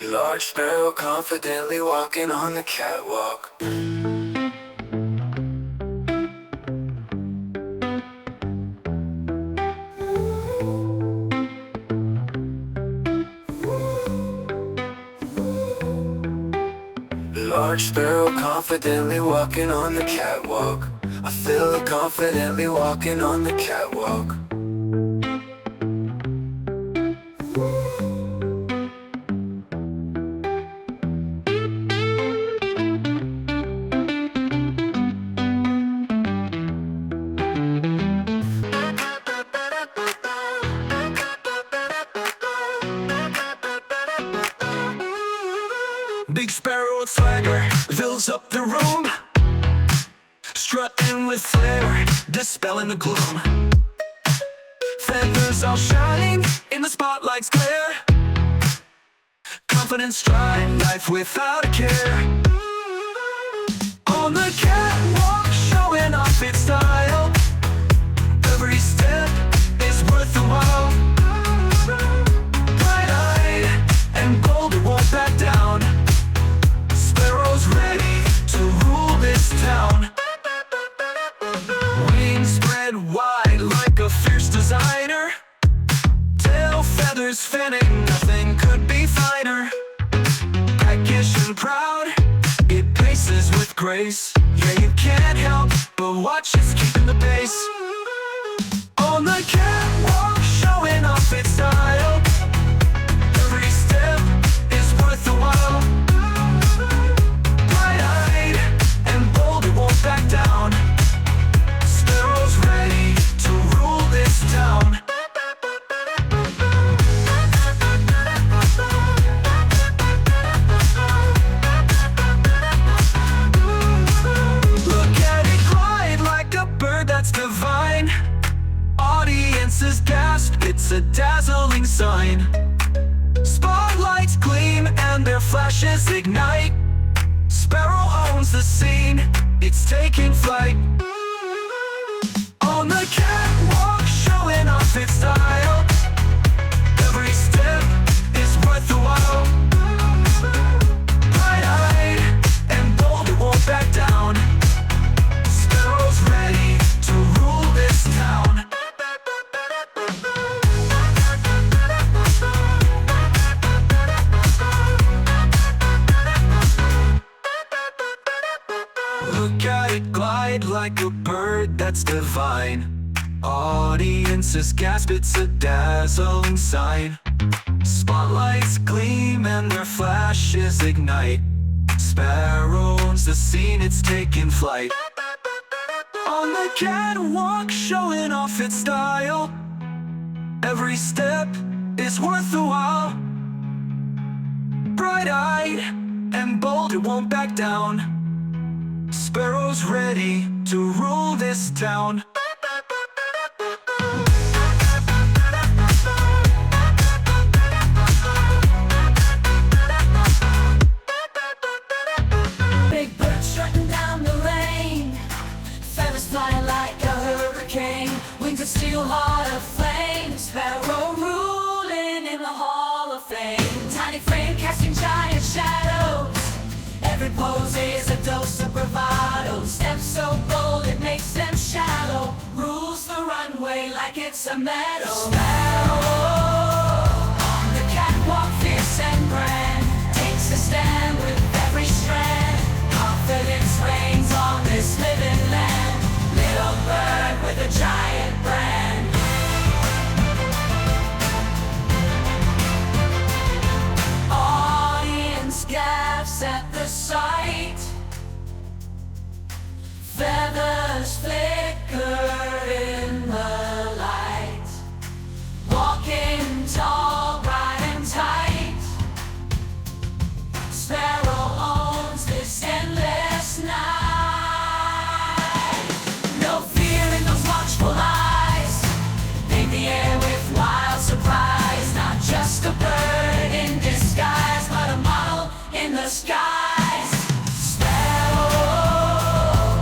Large sparrow confidently walking on the catwalk. Large sparrow confidently walking on the catwalk. I feel her confidently walking on the catwalk. Big sparrow swagger fills up the room, strutting with flair, dispelling the gloom. Feathers all shining in the spotlight's glare. Confident stride, life without a care. On the catwalk, showing off its style. Every step is worth the while. Bright-eyed and bold, it won't back down. Sparrow's ready to rule this town. Wings spread wide like a fierce designer. Tail feathers fanning, nothing could be finer. Peckish and proud, it paces with grace. Yeah, you can't help but watch it's keeping the pace. On the catwalk, showing off its style. Every step is worth the while. Bright-eyed and bold, it won't back down. Sparrow's ready to rule this town. Look at it glide like a bird that's divine. Audiences gasp, it's a dazzling sign. Spotlights gleam and their flashes ignite. Sparrow owns the scene, it's taking flight. On the catwalk, showing off its style. Every step is worth the while. Bright-eyed and bold, it won't back down. Sparrow's ready to rule this town. Look at it glide like a bird that's divine. Audiences gasp, it's a dazzling sign. Spotlights gleam and their flashes ignite. Sparrow owns the scene, it's taking flight. On the catwalk, showing off its style. Every step is worth the while. Bright-eyed and bold, it won't back down. Sparrow's ready to rule this town. Big bird strutting down the lane, feathers flying like a hurricane, wings of steel, heart of flame. Sparrow ruling in the Hall of Fame. Tiny frame casting giant shadows. Every pose is a dose of bravado. Steps so bold it makes them shallow. Rules the runway like it's a meadow. Sparrow on the catwalk, fierce and grand, takes a stand with every strand. Confidence reigns on this living land. Little bird with a giant brand. Audience gasps at the sight. Feathers flicker in the light. Walking tall, bright and tight. Sparrow owns this endless night. No fear in those watchful eyes. Paint the air with wild surprise. Not just a bird in disguise, but a model in the skies. Sparrow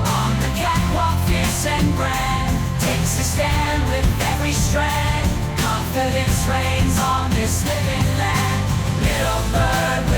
on the catwalk, fierce and grand, takes a stand with every strand. Confidence reigns on this living land. Little bird with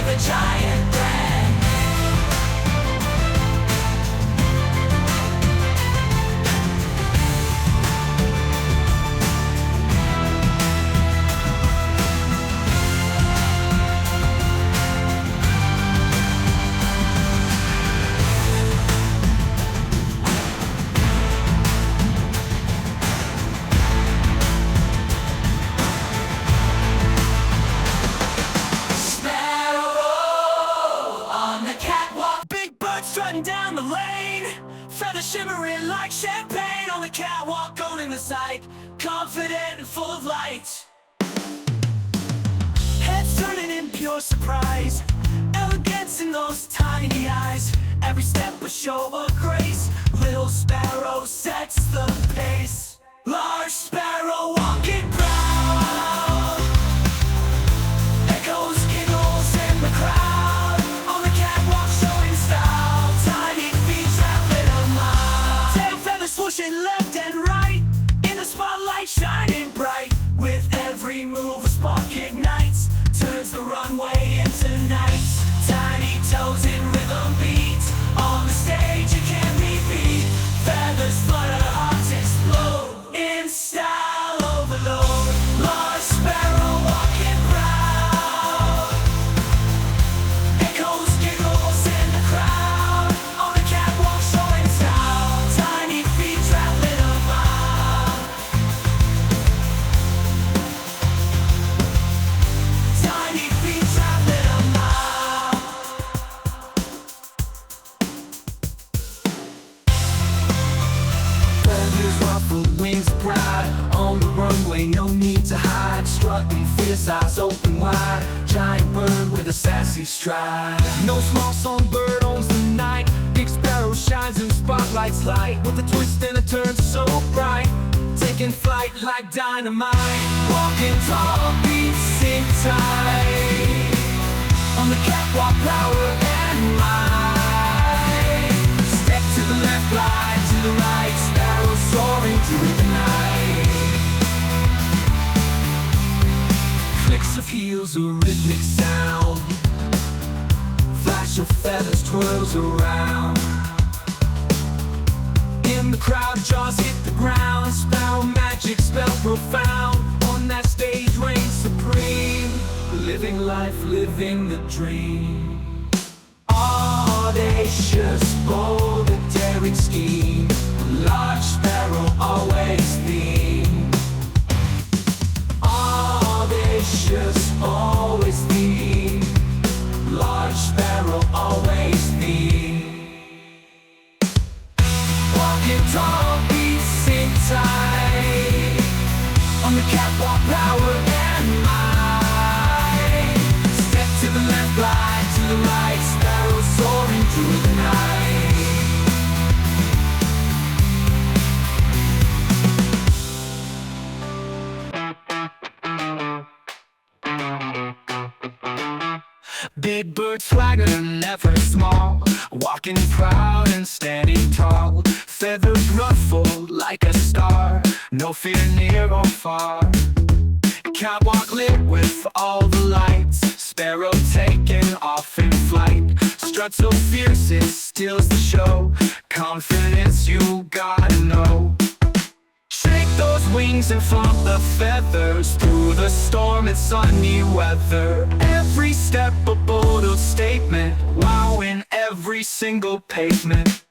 strutting down the lane, feathers shimmering like champagne on the catwalk, owning the sight, confident and full of light. Heads turning in pure surprise, elegance in those tiny eyes, every step a show of grace. Little Sparrow sets the pace, large Sparrow walking proud. Echoes, giggles in the crowd, on the catwalk showing style, tiny feet traveling a mile. Tail feathers swooshing left and right, in the spotlight shining bright. With every move a spark ignites, turns the runway into nights. Tiny toes in rhythm beat, on the stage you can't be beat. Feathers flutter, hearts explode, in style overload. Large Sparrow walking proud, echoes, giggles in the crowd, on the catwalk showing style, tiny feet traveling a mile. Tiny feet traveling a mile. Feathers ruffled, wings proud, on the runway, no need to hide. Strutting fierce, eyes open wide, giant bird with a sassy stride. No small songbird owns the night, big Sparrow shines in spotlight's light, with a twist and a turn so bright, taking flight like dynamite. Walking tall, beats sing tight, on the catwalk, power and might. Step to the left, glide to the right, Sparrow soaring through the night. Clicks of heels, a rhythmic sound, flash of feathers twirls around. In the crowd, jaws hit the ground, Sparrow magic spell profound, on that stage reigns supreme, living life, living the dream. Audacious, bold, a daring scheme, large Sparrow always theme. Audacious, always theme, large Sparrow always theme. Walking tall, beats sing tight, on the catwalk, power and might. Step to the left, glide to the right, Sparrow soaring through the night. Big bird swagger, never small, walking proud and standing tall. Feathers ruffled like a star, no fear near or far. Catwalk lit with all the lights, Sparrow taking off in flight. Strut so fierce it steals the show, confidence you gotta know. Shake those wings and flaunt the feathers, through the storm and sunny weather. Every step a bold statement, wow in every single pavement.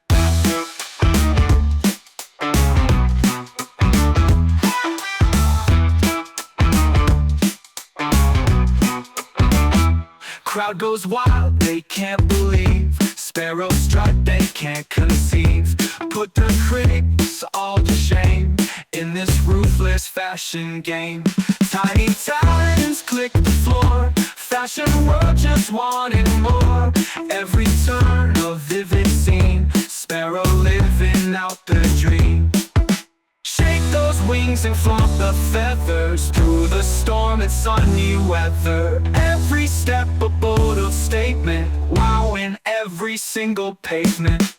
Crowd goes wild, they can't believe, Sparrow strut, they can't conceive. Put the critics all to shame, in this ruthless fashion game. Tiny talons click the floor, fashion world just wanted more. Every turn a vivid scene, Sparrow living out the dream. Shake those wings and flaunt the feathers, through the storm and sunny weather. Every step a bold statement, wow in every single pavement.